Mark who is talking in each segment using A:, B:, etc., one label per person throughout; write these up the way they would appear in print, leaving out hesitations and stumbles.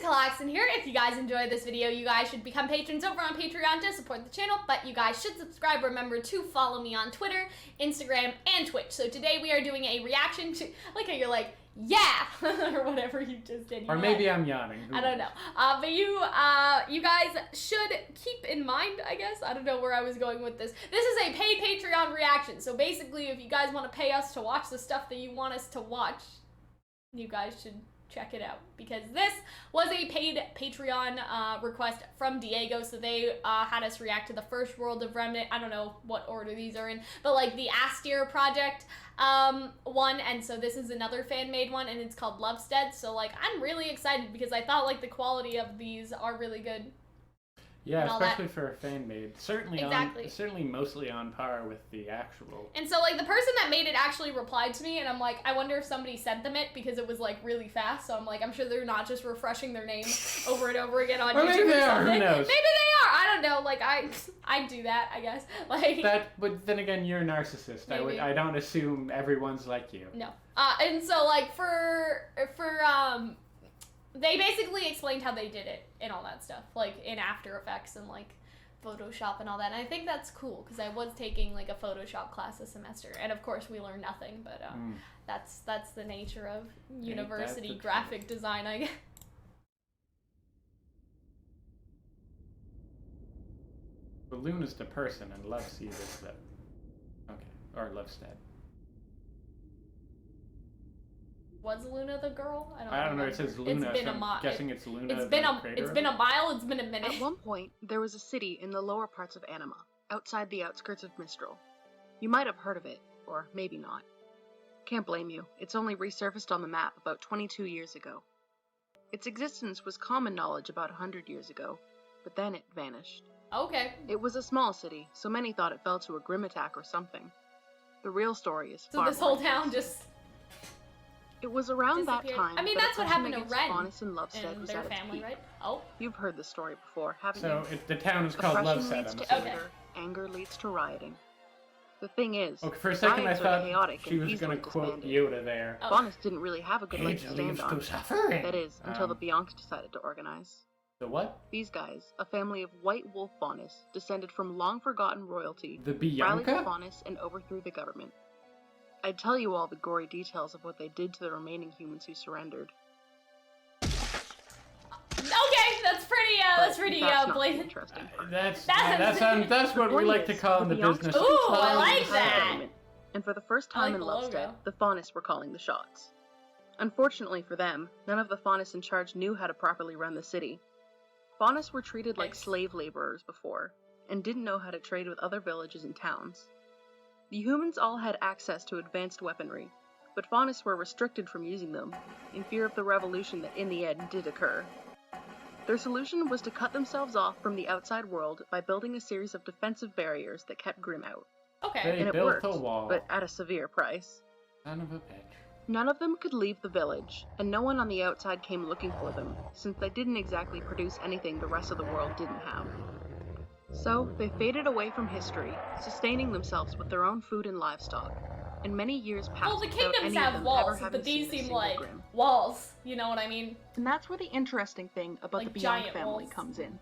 A: Calxiyn here. If you guys enjoyed this video, you guys should become patrons over on Patreon to support the channel, but you guys should subscribe. Remember to follow me on Twitter, Instagram, and Twitch. So today we are doing a reaction to, like how you're like, yeah, or whatever you just did.
B: Or maybe I'm yawning.
A: I don't know. But you guys should keep in mind, I guess, I don't know where I was going with this. This is a paid Patreon reaction. So basically, if you guys want to pay us to watch the stuff that you want us to watch, you guys should check it out, because this was a paid Patreon request from Diego. So they had us react to the first World of Remnant. I don't know what order these are in, but like the Astir project one, and so this is another fan-made one, and it's called Lovestead. So like I'm really excited because I thought like the quality of these are really good.
B: Yeah, especially for a fan-made. Certainly
A: exactly.
B: Certainly mostly on par with the actual.
A: And so like the person that made it actually replied to me, and I'm like, I wonder if somebody sent them it, because it was like really fast. So I'm like, I'm sure they're not just refreshing their name over and over again on YouTube.
B: Maybe they are. Who knows?
A: Maybe they are. I don't know. Like I do that, I guess. Like
B: that, but then again, you're a narcissist.
A: Maybe.
B: I don't assume everyone's like you.
A: No. And so like for they basically explained how they did it and all that stuff, like in After Effects and like Photoshop and all that. And I think that's cool, because I was taking like a Photoshop class this semester, and of course we learned nothing. But that's the nature of university graphic design, I guess.
B: Balloon is the person, and Loveseed is the or Lovestead.
A: Was Luna the girl?
B: I don't know. It says Luna.
A: It's been
B: so I'm guessing it's Luna.
A: It's been a while. It's been a minute.
C: At one point, there was a city in the lower parts of Anima, outside the outskirts of Mistral. You might have heard of it, or maybe not. Can't blame you. It's only resurfaced on the map about 22 years ago. Its existence was common knowledge about 100 years ago, but then it vanished.
A: Okay.
C: It was a small city, so many thought it fell to a grim attack or something. The real story is far
A: So this whole
C: more
A: town
C: intense.
A: just.
C: It was around that time.
A: I mean, that's what happened to Ren
C: and Lovestead
A: and
C: was
A: their
C: at its
A: family,
C: peak.
A: right? Oh.
C: You've heard the story before, haven't
B: so
C: you?
B: So the town is called
C: Oppression
B: Lovestead.
C: leads
B: I'm
C: to
B: assuming.
C: anger leads to rioting. The thing is,
B: okay, for a second I
C: riots are
B: thought
C: chaotic
B: she
C: and
B: was going to
C: easily
B: quote
C: disbanded.
B: Yoda there.
A: Oh.
C: Faunus didn't really have a good leg to stand on.
B: Suffering.
C: That is, until the Bianchi decided to organize.
B: The what?
C: These guys, a family of white wolf Faunus, descended from long-forgotten royalty,
B: The
C: rallied
B: Bianca?
C: Faunus and overthrew the government. I'd tell you all the gory details of what they did to the remaining humans who surrendered.
A: Okay, that's pretty blatant.
C: Interesting.
B: That's what we like to call in the business.
A: Ooh, I like that.
C: And for the first time in Lovestead, the Faunus were calling the shots. Unfortunately for them, none of the Faunus in charge knew how to properly run the city. Faunus were treated like slave laborers before, and didn't know how to trade with other villages and towns. The humans all had access to advanced weaponry, but Faunus were restricted from using them, in fear of the revolution that in the end did occur. Their solution was to cut themselves off from the outside world by building a series of defensive barriers that kept Grimm out.
A: Okay.
C: And it
B: built
C: worked,
B: a wall.
C: but at a severe price.
B: Son of a bitch.
C: None of them could leave the village, and no one on the outside came looking for them, since they didn't exactly produce anything the rest of the world didn't have. So, they faded away from history, sustaining themselves with their own food and livestock, and many years passed.
A: Well, the
C: without
A: kingdoms
C: any of
A: have
C: them
A: walls,
C: ever having
A: but these
C: seen a
A: seem
C: single
A: like
C: Grimm.
A: walls. You know what I mean?
C: And that's where the interesting thing about
A: Like
C: the Bianchi
A: giant
C: family
A: walls.
C: comes in.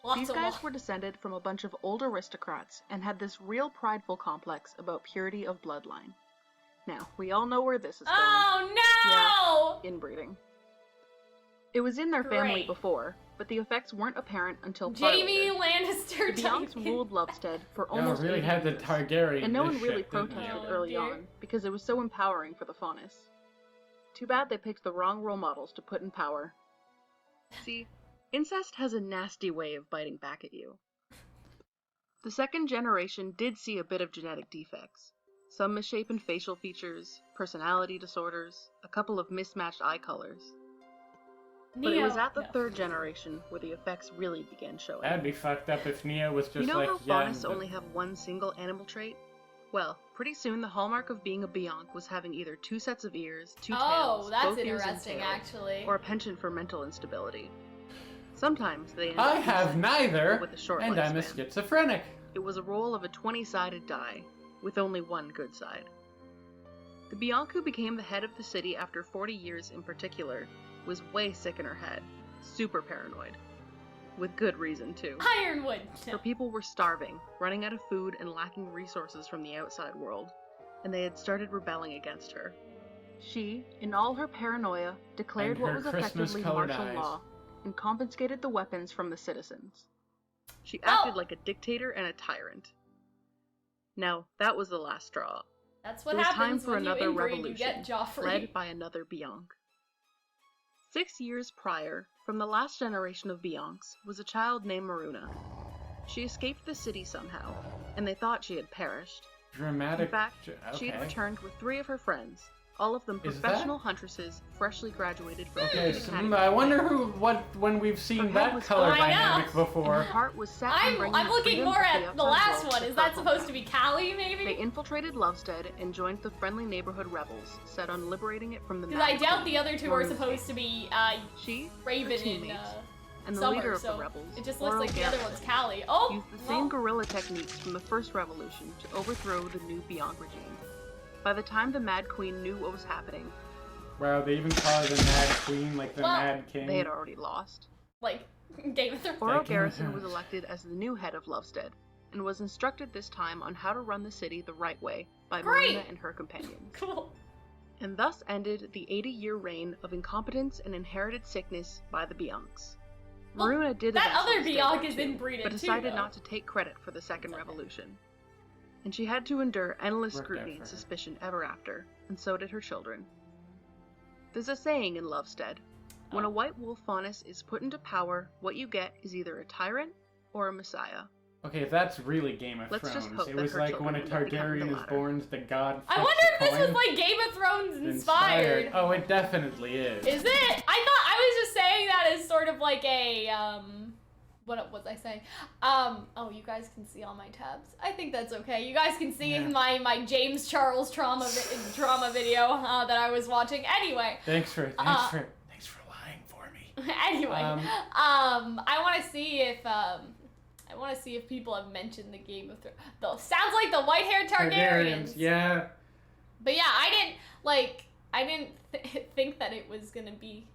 A: Lots
C: These
A: of
C: guys
A: walls.
C: were descended from a bunch of old aristocrats and had this real prideful complex about purity of bloodline. Now, we all know where this is going.
A: Oh no!
C: Yeah, inbreeding. It was in their family
A: Great.
C: before, but the effects weren't apparent until
A: Jamie
C: later.
A: Lannister.
C: The Bianchis ruled Lovestead for
B: No,
C: almost
B: really
C: 80
B: had the
C: years,
B: Targaryen.
C: and no one
B: this
C: really
B: shit, didn't
C: protested
B: they?
A: Oh,
C: early
A: dear.
C: on because it was so empowering for the Faunus. Too bad they picked the wrong role models to put in power. See, incest has a nasty way of biting back at you. The second generation did see a bit of genetic defects. Some misshapen facial features, personality disorders, a couple of mismatched eye colors. But it was at the third generation where the effects really began showing.
B: That'd be fucked up if Neo was just
C: You know
B: like,
C: how
B: yeah.
C: Faunus only have one single animal trait? Well, pretty soon the hallmark of being a Bianchi was having either two sets of ears, two tails,
A: Oh, that's
C: both ears and
A: interesting,
C: tail,
A: actually.
C: or a penchant for mental instability. Sometimes they end
B: I
C: up
B: have
C: using
B: neither,
C: with a short
B: and I'm a
C: lifespan.
B: schizophrenic.
C: It was a roll of a 20-sided die, with only one good side. The Bianchi who became the head of the city after 40 years in particular was way sick in her head, super paranoid. With good reason, too.
A: Ironwood.
C: Her people were starving, running out of food and lacking resources from the outside world, and they had started rebelling against her. She, in all her paranoia, declared what was effectively martial law and confiscated the weapons from the citizens. She acted like a dictator and a tyrant. Now, that was the last straw.
A: That's what
C: it was
A: happens
C: time for
A: when
C: another
A: you inbreed,
C: revolution,
A: you get Joffrey.
C: led by another Bianc. 6 years prior, from the last generation of Biancs, was a child named Maruna. She escaped the city somehow, and they thought she had perished.
B: Dramatic.
C: In fact,
B: okay.
C: she had returned with 3 of her friends, all of them professional huntresses freshly graduated from
B: Okay,
C: the
B: so
C: academy.
B: I wonder when we've seen that color dynamic before.
C: Her heart was set on bringing
A: I'm looking
C: freedom
A: more
C: to
A: at the
C: outside
A: last
C: world
A: one.
C: to
A: Is that
C: Purple
A: supposed to
C: Mountain.
A: be Callie, maybe?
C: They infiltrated Lovestead and joined the friendly neighborhood rebels, set on liberating it from the
A: Because I
C: Mad
A: doubt
C: Queen,
A: the other two are
C: Maruna's
A: supposed to be
C: She,
A: Raven
C: her
A: and
C: teammates, and the
A: Summer,
C: leader of
A: so
C: the rebels,
A: it just looks
C: Laurel
A: like the other
C: Garrison,
A: one's Callie. Oh,
C: used the same guerrilla techniques from the first revolution to overthrow the new Bianc regime. By the time the Mad Queen knew what was happening,
B: Wow, they even call her the Mad Queen, like the Mad King.
C: they had already lost.
A: like Game of Thrones.
C: Laurel Garrison was elected as the new head of Lovestead, and was instructed this time on how to run the city the right way by Maruna and her companions.
A: Cool.
C: And thus ended the 80-year reign of incompetence and inherited sickness by the Biancs.
A: Well,
C: Maruna did
A: that
C: eventually
A: other
C: stay
A: Bianc
C: there
A: is
C: too,
A: inbreeded
C: but
A: too,
C: decided
A: though.
C: not to take credit for the second revolution. And she had to endure endless
B: Worked
C: scrutiny
B: out
C: and
B: for her.
C: suspicion ever after, and so did her children. There's a saying in Lovestead, when a white wolf faunus is put into power, what you get is either a tyrant or a messiah.
B: Okay, if that's really Game of
C: Let's just
B: Thrones,
C: hope
B: it
C: that
B: was
C: her
B: like when a
C: children will become
B: Targaryen
C: the
B: is
C: latter.
B: born, the god.
A: I
B: flips
A: wonder
B: the
A: if this
B: coin.
A: is like Game of Thrones inspired.
B: Oh, it definitely is.
A: Is it? I thought I was just saying that as sort of like a what was I saying? Oh, you guys can see all my tabs. I think that's okay. You guys can see my James Charles drama video that I was watching. Anyway.
B: Thanks for lying for me.
A: Anyway, I want to see if people have mentioned the Game of Thrones. Though sounds like the white-haired Targaryens.
B: Yeah.
A: But yeah, I didn't think that it was gonna be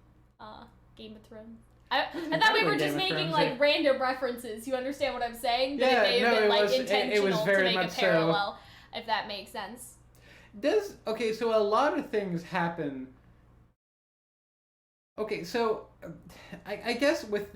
A: Game of Thrones. I thought we were just making like random references. You understand what I'm saying? But
B: Yeah,
A: it may have been like intentional
B: it was very
A: to make
B: much
A: a parallel, if that makes sense.
B: Okay, so a lot of things happen. Okay, so I guess with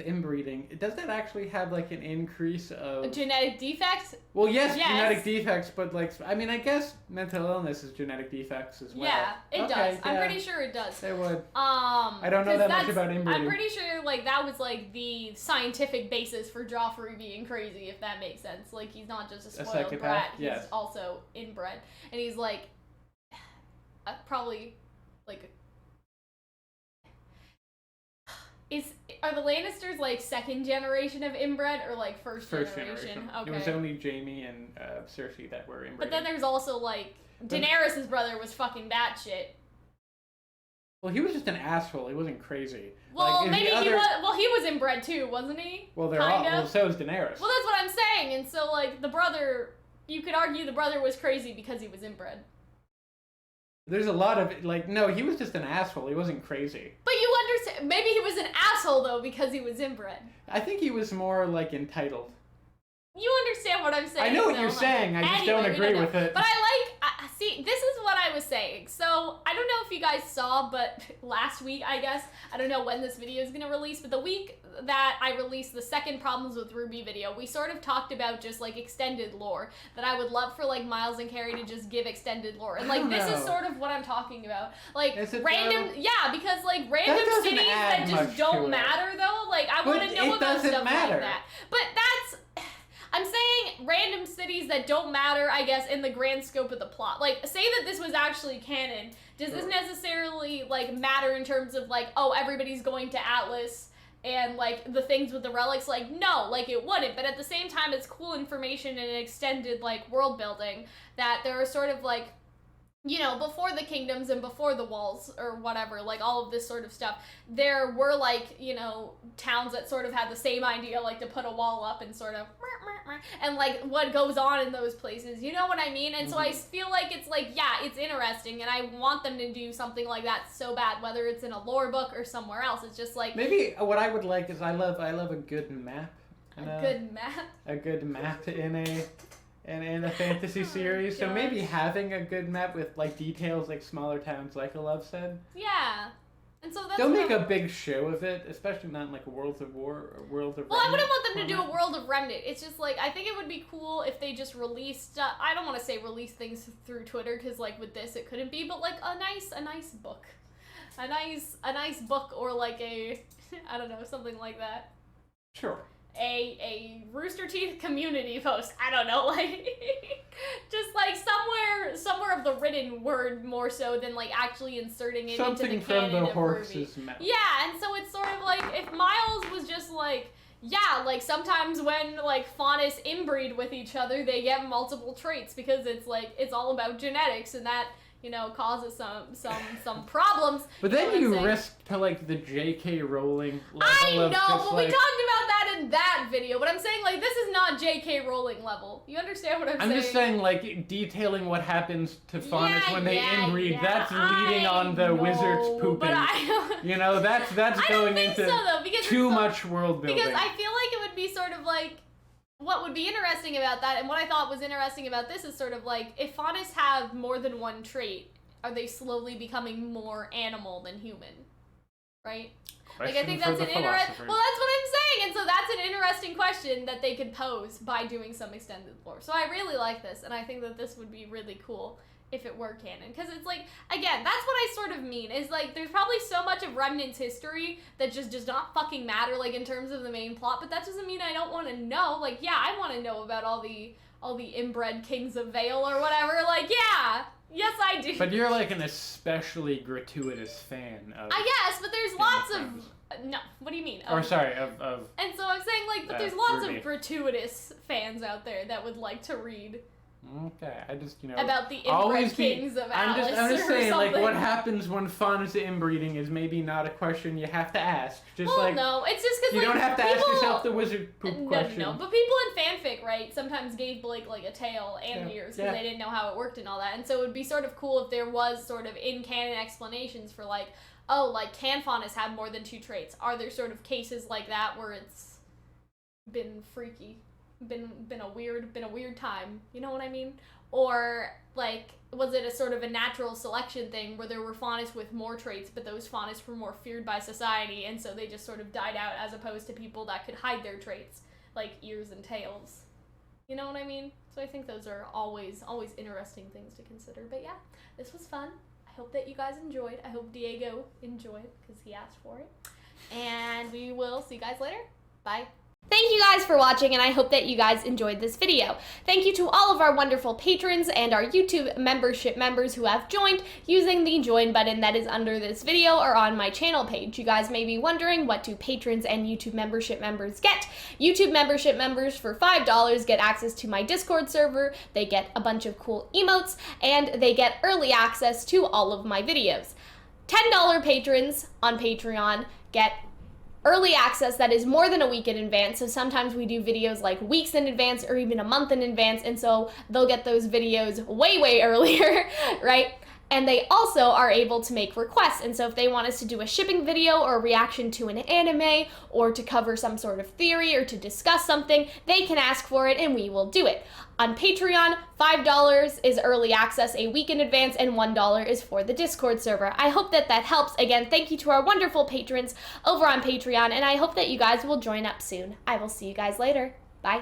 B: inbreeding, does that actually have like an increase of
A: A genetic defect?
B: Well, yes, genetic defects, but like I mean, I guess mental illness is genetic defects as well.
A: Yeah, it does.
B: Yeah.
A: I'm pretty sure it does.
B: They would.
A: I
B: don't know that much about inbreeding.
A: I'm pretty sure like that was like the scientific basis for Joffrey being crazy, if that makes sense. Like he's not just a spoiled
B: psychopath,
A: brat,
B: yes.
A: he's also inbred, and he's like probably like. Are the Lannisters like second generation of inbred or like first generation? Okay.
B: It was only Jaime and Cersei that were inbred.
A: But then there's also like Daenerys' brother was fucking batshit.
B: Well, he was just an asshole. He wasn't crazy.
A: Well,
B: like,
A: maybe he was. Well, he was inbred too, wasn't he?
B: Well, they're all. Well, so is Daenerys.
A: Well, that's what I'm saying. And so, like, the brother, you could argue the brother was crazy because he was inbred.
B: There's a lot of like, no, he was just an asshole. He wasn't crazy.
A: But you understand? Maybe he was an asshole though because he was inbred.
B: I think he was more like entitled.
A: You understand what I'm saying?
B: I know what you're saying. I just don't agree with it.
A: But see, this is what I was saying. So, I don't know if you guys saw, but last week, I guess, I don't know when this video is going to release, but the week that I released the second Problems with RWBY video, we sort of talked about just, like, extended lore, that I would love for, like, Miles and Carrie to just give extended lore. And, like, this is sort of what I'm talking about. Like, random, yeah, because, like, random cities that just don't matter, though. Like, I want to know about stuff like that. But that's... I'm saying random cities that don't matter, I guess, in the grand scope of the plot. Like, say that this was actually canon. Does this necessarily, like, matter in terms of, like, oh, everybody's going to Atlas and, like, the things with the relics? Like, no, like, it wouldn't. But at the same time, it's cool information and extended, like, world building that there are sort of, like, you know, before the kingdoms and before the walls or whatever, like all of this sort of stuff, there were like, you know, towns that sort of had the same idea, like to put a wall up and sort of, and like what goes on in those places, you know what I mean? And so I feel like it's like, yeah, it's interesting, and I want them to do something like that so bad, whether it's in a lore book or somewhere else. It's just like,
B: maybe what I would like is I love a good map.
A: Good map.
B: A good map in a fantasy series. So maybe having a good map with like details like smaller towns like a Lovestead.
A: Yeah. And so that's
B: don't make a big show of it, especially not in like a Worlds of WoR or Worlds of
A: Well,
B: Remnant
A: I wouldn't want them to
B: format.
A: do a World of Remnant. It's just like, I think it would be cool if they just released, I don't want to say release things through Twitter, because like with this it couldn't be, but like a nice book. A nice book, or like a, I don't know, something like that.
B: Sure.
A: A Rooster Teeth community post. I don't know, like just like somewhere of the written word more so than like actually inserting it into the canon
B: Something from the
A: of
B: horse's
A: RWBY.
B: mouth.
A: Yeah, and so it's sort of like if Miles was just like, yeah, like sometimes when like Faunus inbreed with each other, they get multiple traits because it's like it's all about genetics, and that, you know, causes some problems.
B: But then you
A: know what I'm saying?
B: risk to like the J.K. Rowling level
A: I
B: of
A: know,
B: just,
A: but
B: like,
A: we talked about that in that video. But I'm saying, like, this is not J.K. Rowling level. You understand what I'm saying?
B: I'm just saying, like, detailing what happens to Faunus when they inbreed,
A: yeah,
B: that's leading on the wizard's pooping.
A: But I,
B: you know, that's
A: I don't
B: going
A: think
B: into
A: so, though, because
B: too
A: it's
B: much world building.
A: Because I feel like it would be sort of like, what would be interesting about that, and what I thought was interesting about this is sort of like, if Faunus have more than one trait, are they slowly becoming more animal than human? Right? Like, I think that's an interesting... Well, that's what I'm saying, and so that's an interesting question that they could pose by doing some extended lore. So I really like this, and I think that this would be really cool if it were canon. Because it's like, again, that's what I sort of mean, is like, there's probably so much of Remnant's history that just does not fucking matter, like, in terms of the main plot, but that doesn't mean I don't want to know. Like, yeah, I want to know about all the inbred kings of Vale or whatever. Like, yeah, yes, I do.
B: But you're like an especially gratuitous fan of...
A: I guess, but there's lots of... No, what do you mean?
B: Or sorry, of
A: And so I'm saying, like, but there's lots
B: RWBY.
A: of gratuitous fans out there that would like to read
B: Okay, I just, you know...
A: about the inbred kings of Alice.
B: I'm just saying,
A: something.
B: like, what happens when Faunus inbreeding is maybe not a question you have to ask. Just
A: well,
B: like...
A: no, it's just because,
B: You
A: like,
B: don't have to
A: people...
B: ask yourself the wizard poop question.
A: No, but people in fanfic, right, sometimes gave Blake, like, a tail and ears because they didn't know how it worked and all that. And so it would be sort of cool if there was sort of in-canon explanations for, like, oh, like, can Faunus have more than 2 traits? Are there sort of cases like that where it's been freaky? Been a weird time, you know what I mean? Or, like, was it a sort of a natural selection thing where there were Faunus with more traits, but those Faunus were more feared by society, and so they just sort of died out, as opposed to people that could hide their traits, like ears and tails. You know what I mean? So I think those are always interesting things to consider. But yeah, this was fun. I hope that you guys enjoyed. I hope Diego enjoyed, because he asked for it. And we will see you guys later. Bye. Thank you guys for watching, and I hope that you guys enjoyed this video. Thank you to all of our wonderful patrons and our YouTube membership members who have joined using the join button that is under this video or on my channel page. You guys may be wondering, what do patrons and YouTube membership members get? YouTube membership members for $5 get access to my Discord server, they get a bunch of cool emotes, and they get early access to all of my videos. $10 patrons on Patreon get early access that is more than a week in advance, so sometimes we do videos like weeks in advance or even a month in advance, and so they'll get those videos way earlier, right? And they also are able to make requests, and so if they want us to do a shipping video or a reaction to an anime or to cover some sort of theory or to discuss something, they can ask for it and we will do it. On Patreon, $5 is early access a week in advance and $1 is for the Discord server. I hope that that helps. Again, thank you to our wonderful patrons over on Patreon, and I hope that you guys will join up soon. I will see you guys later. Bye.